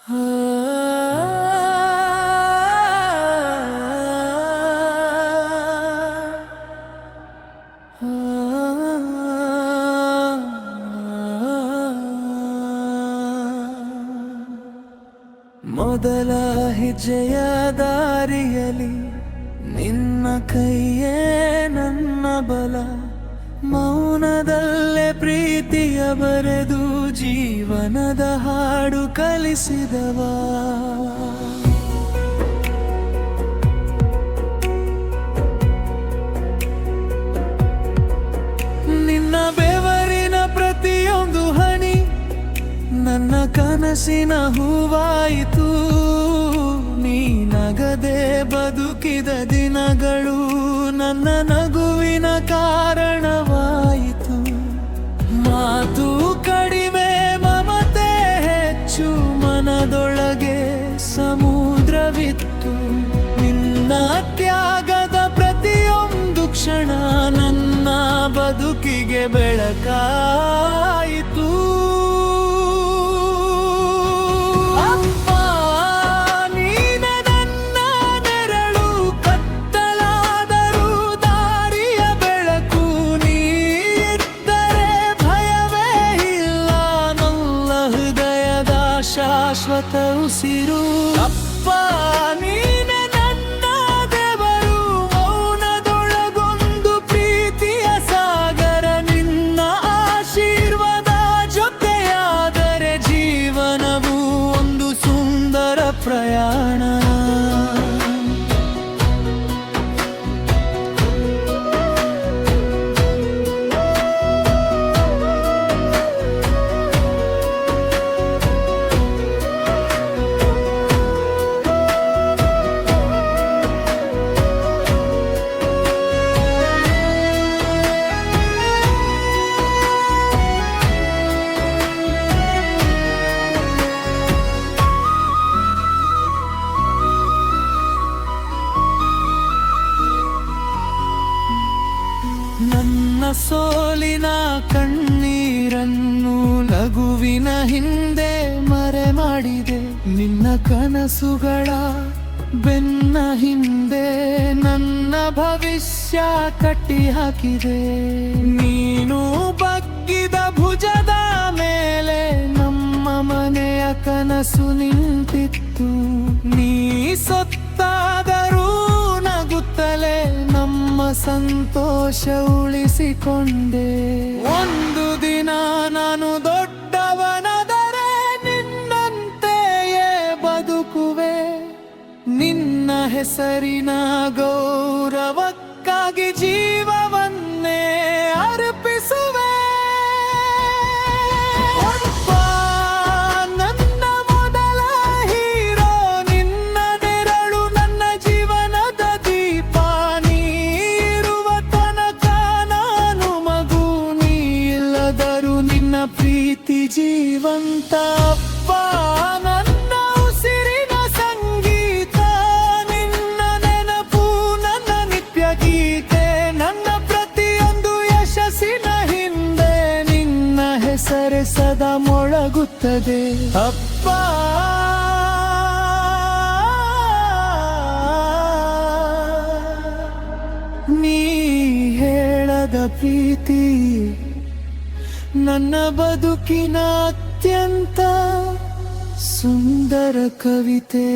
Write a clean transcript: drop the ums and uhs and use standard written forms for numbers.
ಮೊದಲ ಹೆಜ್ಜೆಯ ದಾರಿಯಲಿ ನಿನ್ನ ಕೈಯೇ ನನ್ನ ಬಲ, ಮೌನದಲ್ಲೇ ಪ್ರೀತಿಯ ಬರೆದು ಜೀವನದ ಹಾಡು ಕಲಿಸಿದವ. ನಿನ್ನ ಬೆವರಿನ ಪ್ರತಿಯೊಂದು ಹನಿ ನನ್ನ ಕನಸಿನ ಹೂವಾಯಿತು. ನೀ ನಗದೆ ಬದುಕಿದ ದಿನಗಳು ನನ್ನ ನಗುವಿನ ಕಾರಣವಾಯಿತು. ಮಾತು ಕಡಿಮೆ ಮಮತೆ ಹೆಚ್ಚು, ಮನದೊಳಗೆ ಸಮುದ್ರವಿತ್ತು. ನಿನ್ನ ತ್ಯಾಗದ ಪ್ರತಿಯೊಂದು ಕ್ಷಣ ನನ್ನ ಬದುಕಿಗೆ ಬೆಳಕಾಯಿತು. ಶಾಶ್ವತ ಉಸಿರು ಅಪ್ಪ, ನೀನೆ ನನ್ನ ದೇವರು. ಮೌನದೊಳಗೊಂದು ಪ್ರೀತಿಯ ಸಾಗರ, ನಿನ್ನ ಆಶೀರ್ವಾದ ಜೊತೆಯಾದರೆ ಜೀವನವು ಒಂದು ಸುಂದರ ಪ್ರಯಾಣ. ನನ್ನ ಸೋಲಿನ ಕಣ್ಣೀರನ್ನು ನಗುವಿನ ಹಿಂದೆ ಮರೆ ಮಾಡಿದೆ. ನಿನ್ನ ಕನಸುಗಳ ಬೆನ್ನ ಹಿಂದೆ ನನ್ನ ಭವಿಷ್ಯ ಕಟ್ಟಿ ಹಾಕಿದೆ. ನೀನು ಬಗ್ಗಿದ ಭುಜದ ಮೇಲೆ ನಮ್ಮ ಮನೆಯ ಕನಸು ನಿಂತಿತ್ತು. ನೀ ಸೊತ್ತಾದರೂ ನಗುತ್ತಲೇ ನಮ್ಮ ಸಂತೋಷ ಉಳಿಸಿಕೊಂಡೆ. ಒಂದು ದಿನ ನಾನು ದೊಡ್ಡವನಾದರೆ ನಿನ್ನಂತೆಯೇ ಬದುಕುವೆ. ನಿನ್ನ ಹೆಸರಿನ ಗೌರವಕ್ಕಾಗಿ ಜೀವವನ್ನೇ ಅರ್ಪಿಸುವೆ. ಪ್ರೀತಿ ಜೀವಂತ ಅಪ್ಪ, ನನ್ನ ಉಸಿರಿನ ಸಂಗೀತ. ನಿನ್ನ ನೆನಪು ನನ್ನ ನಿತ್ಯ ಗೀತೆ. ನನ್ನ ಪ್ರತಿಯೊಂದು ಯಶಸ್ಸಿನ ಹಿಂದೆ ನಿನ್ನ ಹೆಸರೇ ಸದಾ ಮೊಳಗುತ್ತದೆ ಅಪ್ಪ. ನೀ ಹೇಳದ ಪ್ರೀತಿ ನನ್ನ ಬದುಕಿನ ಅತ್ಯಂತ ಸುಂದರ ಕವಿತೆ.